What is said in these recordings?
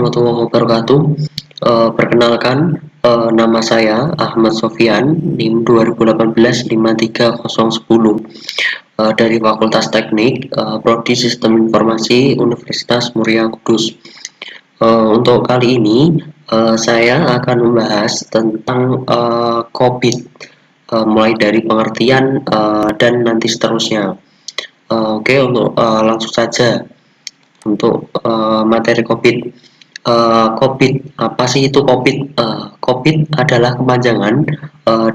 warahmatullahi wabarakatuh. Perkenalkan, nama saya Ahmad Sofyan, NIM 2018-53010, dari Fakultas Teknik, Prodi Sistem Informasi Universitas Muria Kudus. Untuk kali ini, saya akan membahas tentang COVID, mulai dari pengertian dan nanti seterusnya. Oke, untuk langsung saja untuk materi COVID. COVID, apa sih itu COVID? COVID adalah kepanjangan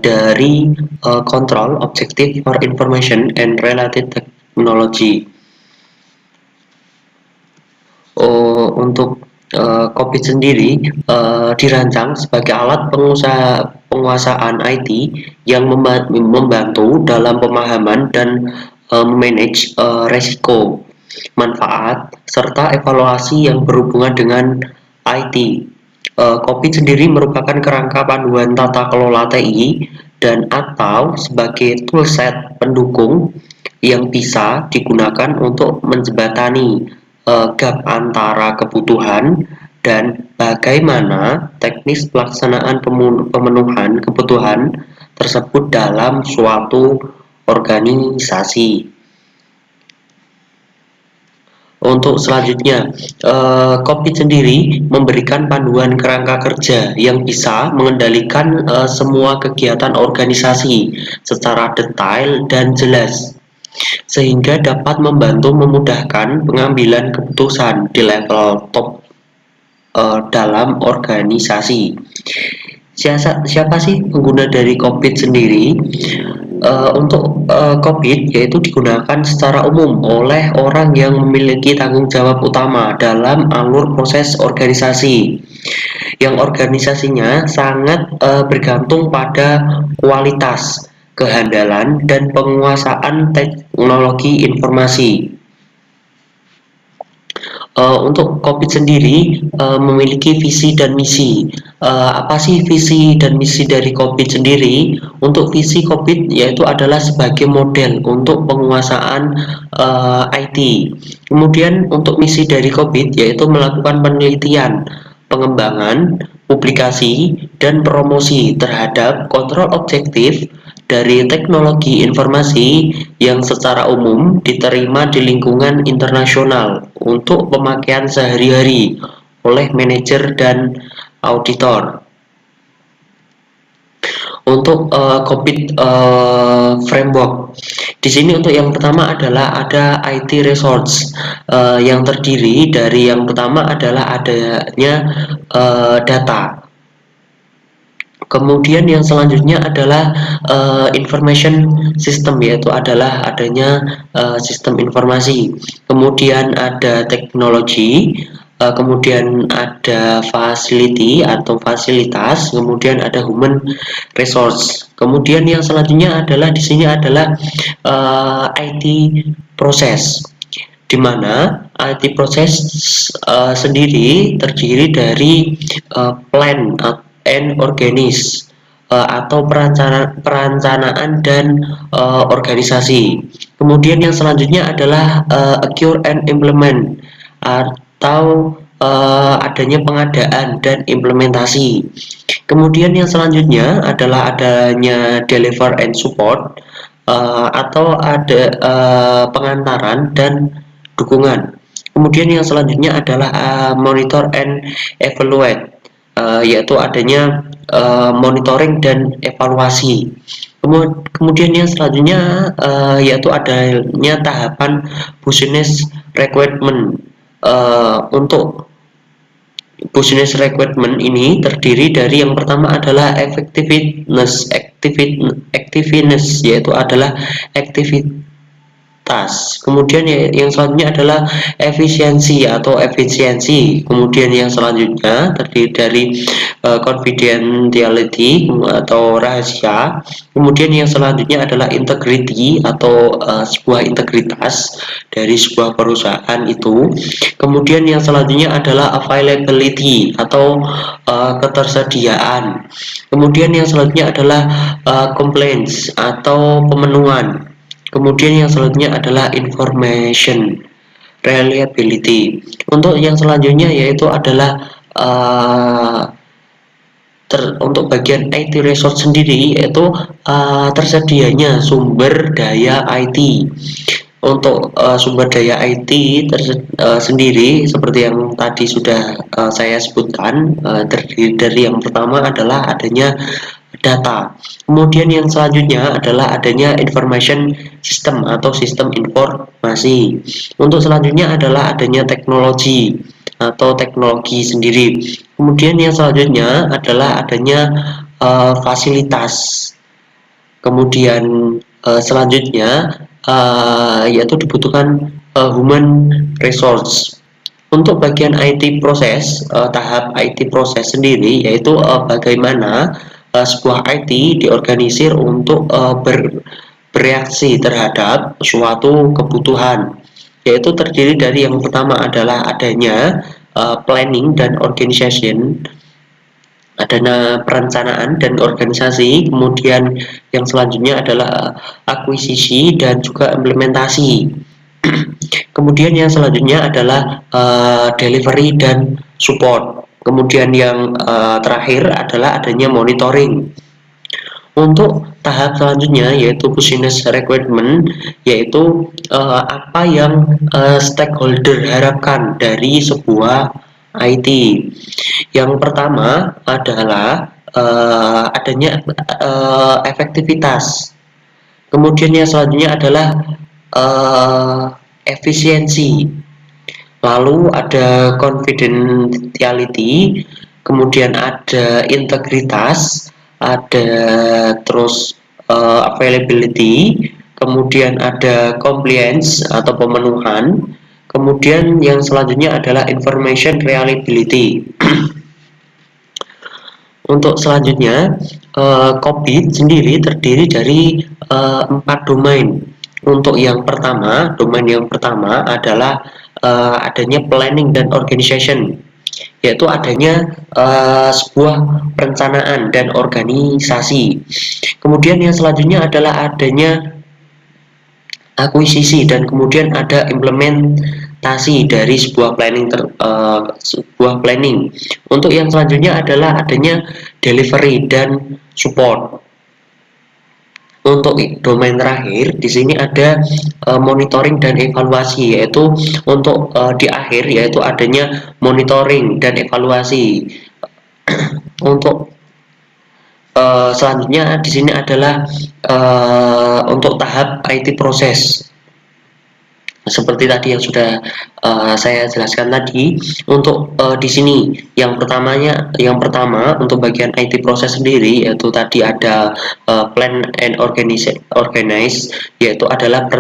dari Control Objective for Information and Related Technology. Untuk COVID sendiri dirancang sebagai alat penguasaan IT yang membantu dalam pemahaman dan memanage resiko, manfaat, serta evaluasi yang berhubungan dengan IT. COVID sendiri merupakan kerangka panduan tata kelola TI dan atau sebagai toolset pendukung yang bisa digunakan untuk menjembatani gap antara kebutuhan dan bagaimana teknis pelaksanaan pemenuhan kebutuhan tersebut dalam suatu organisasi. Untuk selanjutnya, COVID sendiri memberikan panduan kerangka kerja yang bisa mengendalikan semua kegiatan organisasi secara detail dan jelas, sehingga dapat membantu memudahkan pengambilan keputusan di level top dalam organisasi. Siapa sih pengguna dari COVID sendiri? Untuk COVID yaitu digunakan secara umum oleh orang yang memiliki tanggung jawab utama dalam alur proses organisasi, yang organisasinya sangat bergantung pada kualitas, kehandalan, dan penguasaan teknologi informasi. Untuk COVID sendiri memiliki visi dan misi. Apa sih visi dan misi dari COVID sendiri? Untuk visi COVID yaitu adalah sebagai model untuk penguasaan IT. Kemudian untuk misi dari COVID yaitu melakukan penelitian, pengembangan, publikasi, dan promosi terhadap kontrol objektif dari teknologi informasi yang secara umum diterima di lingkungan internasional untuk pemakaian sehari-hari oleh manajer dan auditor. Untuk COVID framework, di sini untuk yang pertama adalah ada IT resource yang terdiri dari yang pertama adalah adanya data. Kemudian yang selanjutnya adalah information system, yaitu adalah adanya sistem informasi. Kemudian ada teknologi, kemudian ada facility atau fasilitas, kemudian ada human resource. Kemudian yang selanjutnya adalah di sini adalah IT proses, di mana IT proses sendiri terdiri dari plan and organize atau perencanaan dan organisasi. Kemudian yang selanjutnya adalah acquire and implement atau adanya pengadaan dan implementasi. Kemudian yang selanjutnya adalah adanya deliver and support atau ada pengantaran dan dukungan. Kemudian yang selanjutnya adalah monitor and evaluate, yaitu adanya monitoring dan evaluasi. Kemudian yang selanjutnya yaitu adanya tahapan business requirement. Untuk business requirement ini terdiri dari yang pertama adalah effectiveness, yaitu adalah aktivitas. Kemudian yang selanjutnya adalah efisiensi atau efisiensi. Kemudian yang selanjutnya terdiri dari confidentiality atau rahasia. Kemudian yang selanjutnya adalah integrity atau sebuah integritas dari sebuah perusahaan itu. Kemudian yang selanjutnya adalah availability atau ketersediaan. Kemudian yang selanjutnya adalah compliance atau pemenuhan. Kemudian yang selanjutnya adalah information reliability. Untuk yang selanjutnya yaitu adalah untuk bagian IT resource sendiri yaitu tersedianya sumber daya IT. Untuk sumber daya IT sendiri seperti yang tadi sudah saya sebutkan, terdiri dari yang pertama adalah adanya data. Kemudian yang selanjutnya adalah adanya information system atau sistem informasi. Untuk selanjutnya adalah adanya teknologi atau teknologi sendiri. Kemudian yang selanjutnya adalah adanya fasilitas. Kemudian selanjutnya yaitu dibutuhkan human resource. Untuk bagian IT proses, tahap IT proses sendiri yaitu bagaimana sebuah IT diorganisir untuk bereaksi terhadap suatu kebutuhan, yaitu terdiri dari yang pertama adalah adanya planning dan organization, adanya perencanaan dan organisasi, kemudian yang selanjutnya adalah akuisisi dan juga implementasi. Kemudian yang selanjutnya adalah delivery dan support. Kemudian yang terakhir adalah adanya monitoring. Untuk tahap selanjutnya yaitu business requirement, yaitu apa yang stakeholder harapkan dari sebuah IT. Yang pertama adalah adanya efektivitas. Kemudian yang selanjutnya adalah efisiensi. Lalu ada confidentiality, kemudian ada integritas, ada terus availability, kemudian ada compliance atau pemenuhan, kemudian yang selanjutnya adalah information reliability. Untuk selanjutnya, COVID sendiri terdiri dari 4 domain. Untuk yang pertama, domain yang pertama adalah adanya planning dan organization, yaitu adanya sebuah perencanaan dan organisasi. Kemudian yang selanjutnya adalah adanya akuisisi, dan kemudian ada implementasi dari sebuah planning. Untuk yang selanjutnya adalah adanya delivery dan support. Untuk domain terakhir di sini ada monitoring dan evaluasi, yaitu untuk di akhir yaitu adanya monitoring dan evaluasi. Untuk selanjutnya di sini adalah untuk tahap IT proses. Seperti tadi yang sudah saya jelaskan tadi, untuk di sini yang pertama untuk bagian IT proses sendiri yaitu tadi ada plan and organize, yaitu adalah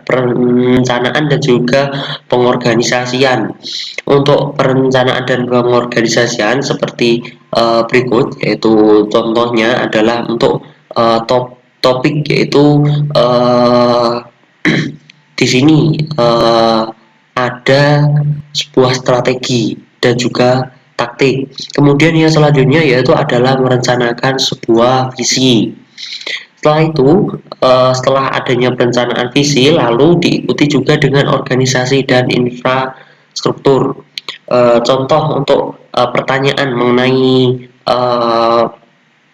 perencanaan dan juga pengorganisasian. Untuk perencanaan dan pengorganisasian seperti berikut, yaitu contohnya adalah untuk topik yaitu di sini ada sebuah strategi dan juga taktik. Kemudian yang selanjutnya yaitu adalah merencanakan sebuah visi. Setelah itu, setelah adanya perencanaan visi, lalu diikuti juga dengan organisasi dan infrastruktur. Contoh untuk pertanyaan mengenai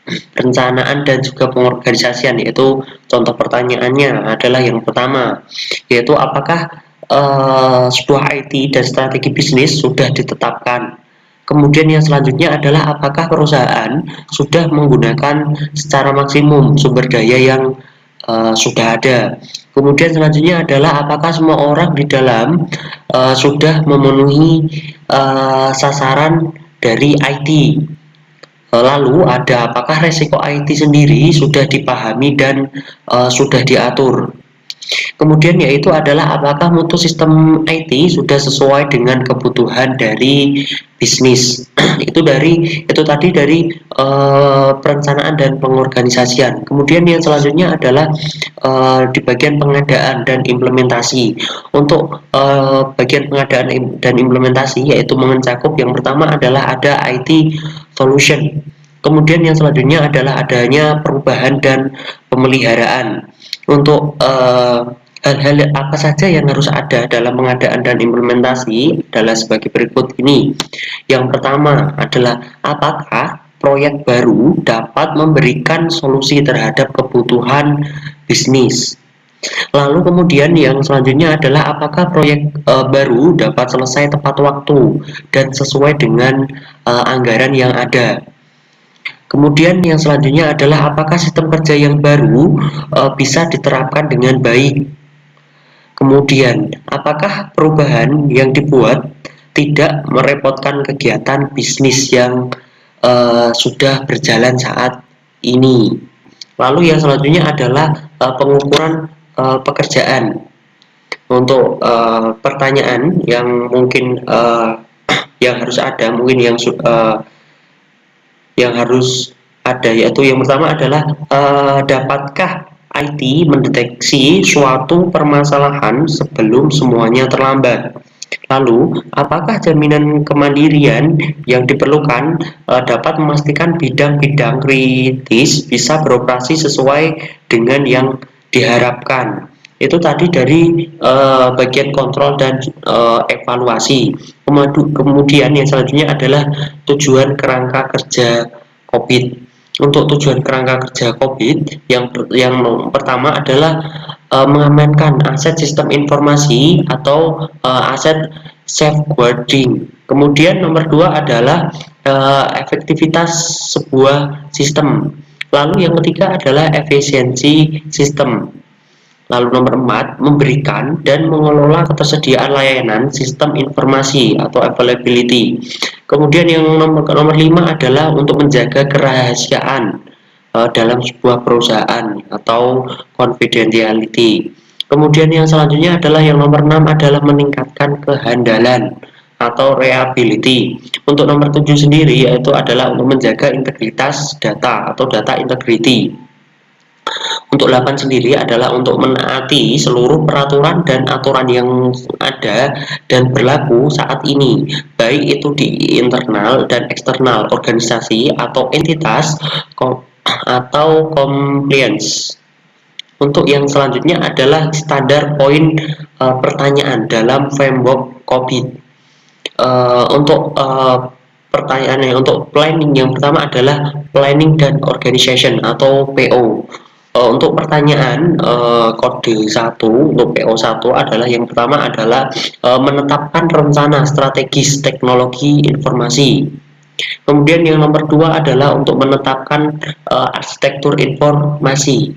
perencanaan dan juga pengorganisasian, yaitu contoh pertanyaannya adalah yang pertama, yaitu apakah sebuah IT dan strategi bisnis sudah ditetapkan. Kemudian yang selanjutnya adalah apakah perusahaan sudah menggunakan secara maksimum sumber daya yang sudah ada. Kemudian selanjutnya adalah apakah semua orang di dalam sudah memenuhi sasaran dari IT. Lalu ada apakah resiko IT sendiri sudah dipahami dan sudah diatur. Kemudian yaitu adalah apakah mutu sistem IT sudah sesuai dengan kebutuhan dari bisnis. itu tadi dari perencanaan dan pengorganisasian. Kemudian yang selanjutnya adalah di bagian pengadaan dan implementasi. Untuk bagian pengadaan dan implementasi yaitu mencakup yang pertama adalah ada IT solution. Kemudian yang selanjutnya adalah adanya perubahan dan pemeliharaan. Untuk Hal-hal apa saja yang harus ada dalam pengadaan dan implementasi adalah sebagai berikut ini. Yang pertama adalah apakah proyek baru dapat memberikan solusi terhadap kebutuhan bisnis. Lalu kemudian yang selanjutnya adalah apakah proyek baru dapat selesai tepat waktu dan sesuai dengan anggaran yang ada. Kemudian yang selanjutnya adalah apakah sistem kerja yang baru bisa diterapkan dengan baik. Kemudian, apakah perubahan yang dibuat tidak merepotkan kegiatan bisnis yang sudah berjalan saat ini. Lalu yang selanjutnya adalah pengukuran pekerjaan. Untuk pertanyaan yang mungkin yang harus ada, mungkin yang harus ada, yaitu yang pertama adalah dapatkah IT mendeteksi suatu permasalahan sebelum semuanya terlambat. Lalu, apakah jaminan kemandirian yang diperlukan dapat memastikan bidang-bidang kritis bisa beroperasi sesuai dengan yang diharapkan? Itu tadi dari bagian kontrol dan evaluasi. Kemudian yang selanjutnya adalah tujuan kerangka kerja COVID. Untuk tujuan kerangka kerja COVID yang pertama adalah mengamankan aset sistem informasi atau aset safeguarding. Kemudian nomor dua adalah efektivitas sebuah sistem. Lalu yang ketiga adalah efisiensi sistem. Lalu nomor 4, memberikan dan mengelola ketersediaan layanan sistem informasi atau availability. Kemudian yang nomor 5 adalah untuk menjaga kerahasiaan dalam sebuah perusahaan atau confidentiality. Kemudian yang selanjutnya adalah yang nomor 6 adalah meningkatkan kehandalan atau reliability. Untuk nomor 7 sendiri yaitu adalah untuk menjaga integritas data atau data integrity. Untuk 8 sendiri adalah untuk menaati seluruh peraturan dan aturan yang ada dan berlaku saat ini, baik itu di internal dan eksternal organisasi atau entitas atau compliance. Untuk yang selanjutnya adalah standar poin pertanyaan dalam framework COVID. Untuk pertanyaannya, untuk planning yang pertama adalah planning dan organization atau PO. Untuk pertanyaan kode 1 untuk PO1 adalah yang pertama adalah menetapkan rencana strategis teknologi informasi. Kemudian yang nomor 2 adalah untuk menetapkan arsitektur informasi.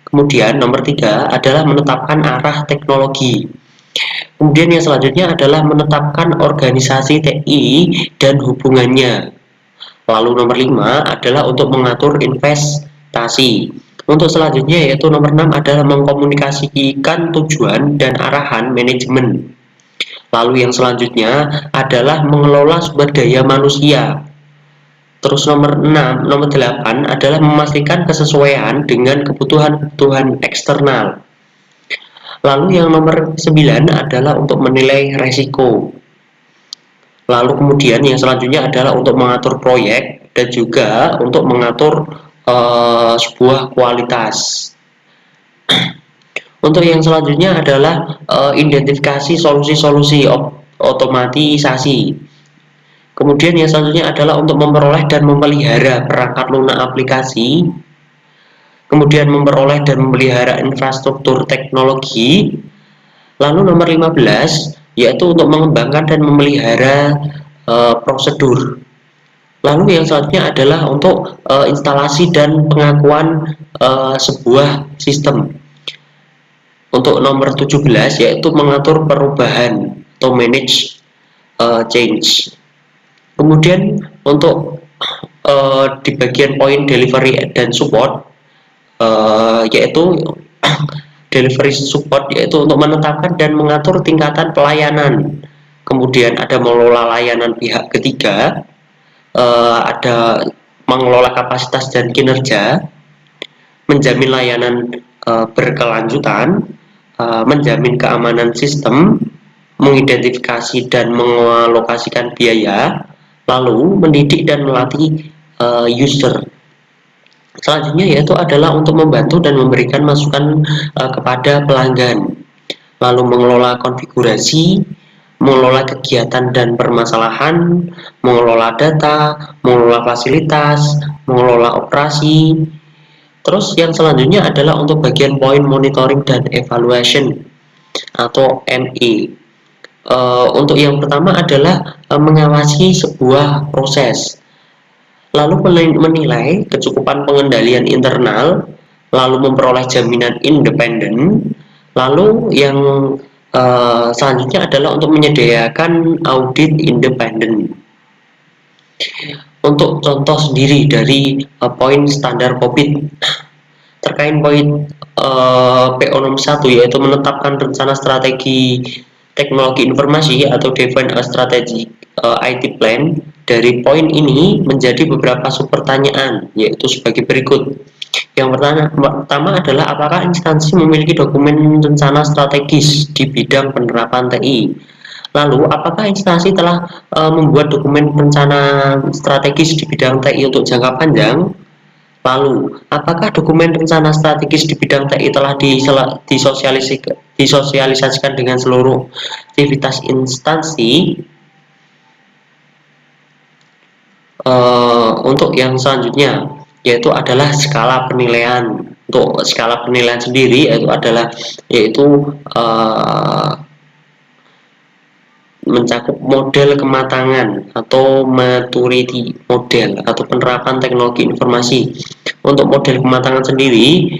Kemudian nomor 3 adalah menetapkan arah teknologi. Kemudian yang selanjutnya adalah menetapkan organisasi TI dan hubungannya. Lalu nomor 5 adalah untuk mengatur investasi. Untuk selanjutnya yaitu nomor 6 adalah mengkomunikasikan tujuan dan arahan manajemen. Lalu yang selanjutnya adalah mengelola sumber daya manusia. Terus nomor 8 adalah memastikan kesesuaian dengan kebutuhan eksternal. Lalu yang nomor 9 adalah untuk menilai resiko. Lalu kemudian yang selanjutnya adalah untuk mengatur proyek dan juga untuk mengatur sebuah kualitas. Untuk yang selanjutnya adalah identifikasi solusi-solusi otomatisasi. Kemudian yang selanjutnya adalah untuk memperoleh dan memelihara perangkat lunak aplikasi. Kemudian memperoleh dan memelihara infrastruktur teknologi. Lalu nomor 15 yaitu untuk mengembangkan dan memelihara prosedur. Lalu yang selanjutnya adalah untuk instalasi dan pengakuan sebuah sistem. Untuk nomor 17 yaitu mengatur perubahan atau manage change. Kemudian untuk di bagian poin delivery dan support yaitu delivery support yaitu untuk menetapkan dan mengatur tingkatan pelayanan. Kemudian ada mengelola layanan pihak ketiga, ada mengelola kapasitas dan kinerja, menjamin layanan berkelanjutan, menjamin keamanan sistem, mengidentifikasi dan mengalokasikan biaya, lalu mendidik dan melatih user. Selanjutnya yaitu adalah untuk membantu dan memberikan masukan kepada pelanggan, lalu mengelola konfigurasi, mengelola kegiatan dan permasalahan, mengelola data, mengelola fasilitas, mengelola operasi. Terus yang selanjutnya adalah untuk bagian poin monitoring dan evaluation atau ME. Untuk yang pertama adalah mengawasi sebuah proses, lalu menilai kecukupan pengendalian internal, lalu memperoleh jaminan independen, lalu yang selanjutnya adalah untuk menyediakan audit independen. Untuk contoh sendiri dari poin standar COVID terkait poin PO nomor 1 yaitu menetapkan rencana strategi teknologi informasi atau define a strategic IT plan. Dari poin ini menjadi beberapa subpertanyaan, yaitu sebagai berikut. Yang pertama adalah apakah instansi memiliki dokumen rencana strategis di bidang penerapan TI? Lalu, apakah instansi telah membuat dokumen rencana strategis di bidang TI untuk jangka panjang? Lalu, apakah dokumen rencana strategis di bidang TI telah disosialisasikan dengan seluruh aktivitas instansi? Untuk yang selanjutnya, yaitu adalah skala penilaian. Untuk skala penilaian sendiri yaitu mencakup model kematangan atau maturity model atau penerapan teknologi informasi. Untuk model kematangan sendiri,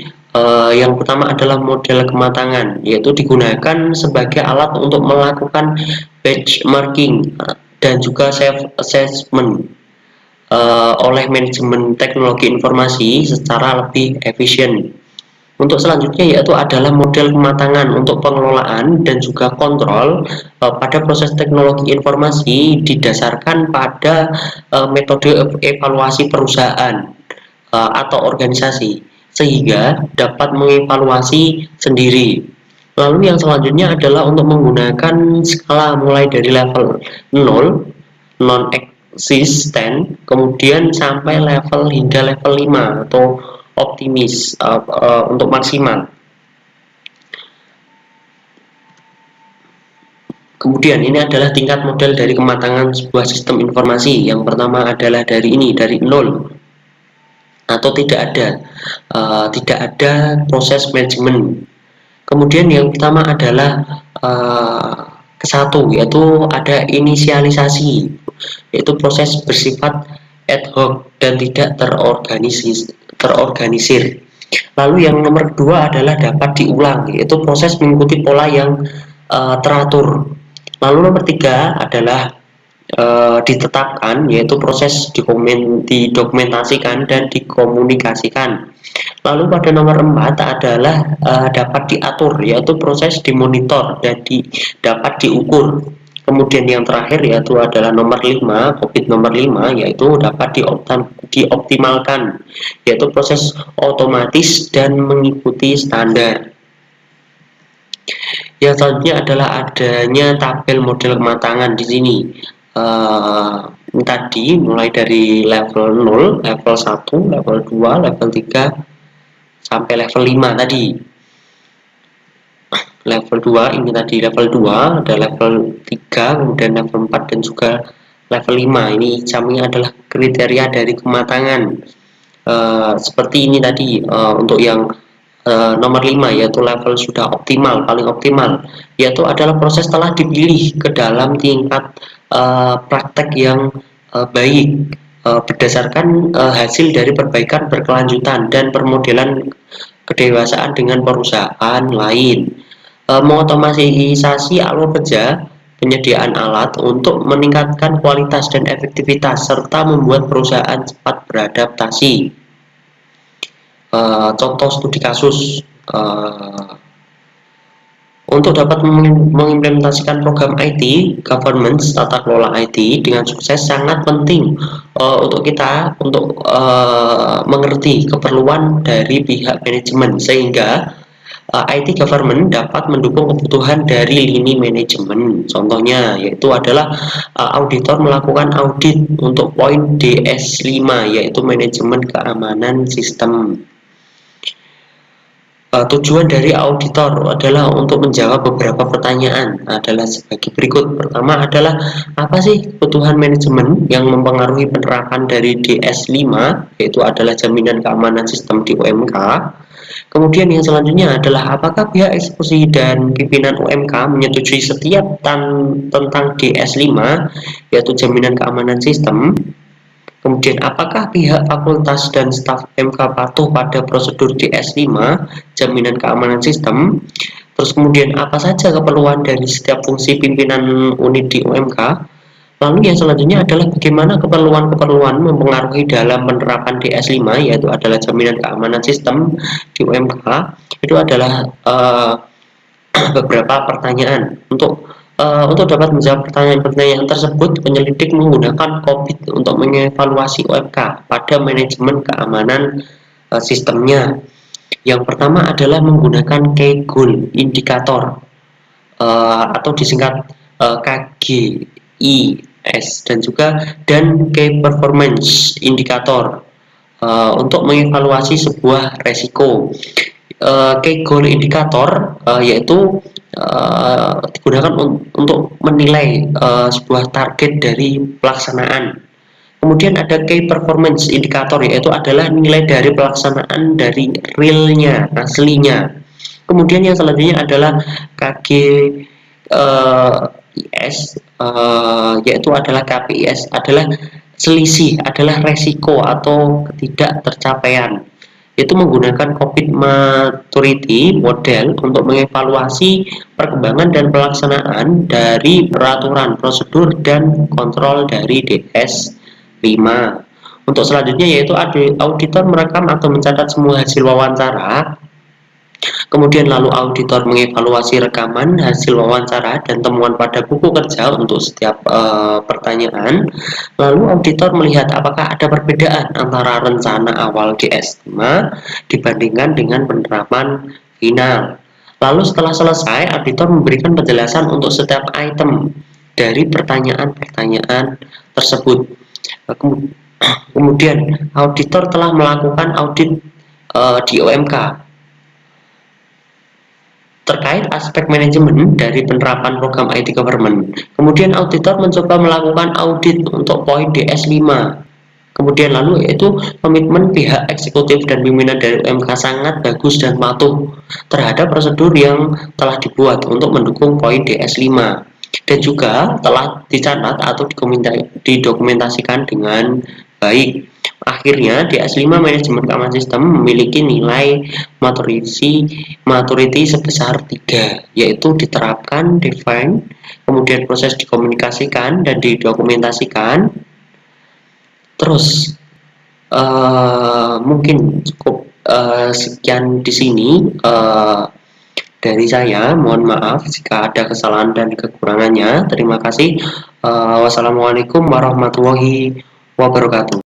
yang pertama adalah model kematangan, yaitu digunakan sebagai alat untuk melakukan benchmarking dan juga self assessment oleh manajemen teknologi informasi secara lebih efisien. Untuk selanjutnya yaitu adalah model kematangan untuk pengelolaan dan juga kontrol pada proses teknologi informasi didasarkan pada metode evaluasi perusahaan atau organisasi sehingga dapat mengevaluasi sendiri. Lalu yang selanjutnya adalah untuk menggunakan skala mulai dari level 0, non-existent, kemudian sampai level hingga level 5 atau optimis untuk maksimal. Kemudian ini adalah tingkat model dari kematangan sebuah sistem informasi. Yang pertama adalah dari 0 atau tidak ada proses manajemen. Kemudian yang pertama adalah ke-1 yaitu ada inisialisasi, yaitu proses bersifat ad hoc dan tidak terorganisir. Lalu yang nomor 2 adalah dapat diulang, yaitu proses mengikuti pola yang teratur. Lalu nomor 3 adalah ditetapkan, yaitu proses didokumentasikan dan dikomunikasikan. Lalu pada nomor 4 adalah dapat diatur, yaitu proses dimonitor dan dapat diukur. Kemudian yang terakhir yaitu adalah nomor 5, COVID nomor 5, yaitu dapat dioptimalkan, yaitu proses otomatis dan mengikuti standar. Yang selanjutnya adalah adanya tabel model kematangan di sini. Tadi mulai dari level 0, level 1, level 2, level 3 sampai level 5 tadi. Level 2 ini tadi level 2, ada level 3, kemudian level 4 dan juga level 5. Ini camnya adalah kriteria dari kematangan. Seperti ini tadi untuk yang nomor 5 yaitu level sudah optimal, paling optimal, yaitu adalah proses telah dipilih ke dalam tingkat praktek yang baik berdasarkan hasil dari perbaikan berkelanjutan dan permodelan kedewasaan dengan perusahaan lain. Mengotomatisasi alur kerja, penyediaan alat untuk meningkatkan kualitas dan efektivitas serta membuat perusahaan cepat beradaptasi. Contoh studi kasus, untuk dapat mengimplementasikan program IT governance tata kelola IT dengan sukses sangat penting untuk kita mengerti keperluan dari pihak manajemen, sehingga IT government dapat mendukung kebutuhan dari lini manajemen. Contohnya yaitu adalah auditor melakukan audit untuk poin DS5 yaitu manajemen keamanan sistem. Tujuan dari auditor adalah untuk menjawab beberapa pertanyaan adalah sebagai berikut. Pertama adalah apa sih kebutuhan manajemen yang mempengaruhi penerapan dari DS5 yaitu adalah jaminan keamanan sistem di UMK. Kemudian yang selanjutnya adalah apakah pihak eksekusi dan pimpinan UMK menyetujui setiap tentang DS5 yaitu jaminan keamanan sistem. Kemudian apakah pihak fakultas dan staf MK patuh pada prosedur DS5 jaminan keamanan sistem. Terus kemudian apa saja keperluan dari setiap fungsi pimpinan unit di UMK. Lalu yang selanjutnya adalah bagaimana keperluan-keperluan mempengaruhi dalam penerapan DS5 yaitu adalah jaminan keamanan sistem di UMK. Itu adalah beberapa pertanyaan. Untuk dapat menjawab pertanyaan-pertanyaan tersebut, penyelidik menggunakan COVID untuk mengevaluasi UMK pada manajemen keamanan sistemnya. Yang pertama adalah menggunakan key goal indikator atau disingkat KGIS dan key performance indikator untuk mengevaluasi sebuah resiko. Key goal indikator yaitu digunakan untuk menilai sebuah target dari pelaksanaan. Kemudian ada key performance indikator yaitu adalah nilai dari pelaksanaan dari realnya, aslinya. Kemudian yang selanjutnya adalah KGIS yaitu adalah KPIS adalah selisih, adalah resiko atau ketidak tercapaian. Itu menggunakan COVID maturity model untuk mengevaluasi perkembangan dan pelaksanaan dari peraturan, prosedur, dan kontrol dari DS5. Untuk selanjutnya yaitu auditor merekam atau mencatat semua hasil wawancara. Kemudian lalu auditor mengevaluasi rekaman hasil wawancara dan temuan pada buku kerja untuk setiap pertanyaan. Lalu auditor melihat apakah ada perbedaan antara rencana awal DS5 dibandingkan dengan penerapan final. Lalu setelah selesai, auditor memberikan penjelasan untuk setiap item dari pertanyaan-pertanyaan tersebut. Kemudian auditor telah melakukan audit di OMK terkait aspek manajemen dari penerapan program IT government. Kemudian auditor mencoba melakukan audit untuk poin DS5. Kemudian lalu yaitu komitmen pihak eksekutif dan pimpinan dari UMK sangat bagus dan patuh terhadap prosedur yang telah dibuat untuk mendukung poin DS5 dan juga telah dicatat atau didokumentasikan dengan baik. Akhirnya DS5 manajemen keamanan sistem memiliki nilai maturity sebesar 3, yaitu diterapkan, define, kemudian proses dikomunikasikan dan didokumentasikan. Terus mungkin cukup sekian di sini dari saya. Mohon maaf jika ada kesalahan dan kekurangannya. Terima kasih. Wassalamualaikum warahmatullahi wabarakatuh.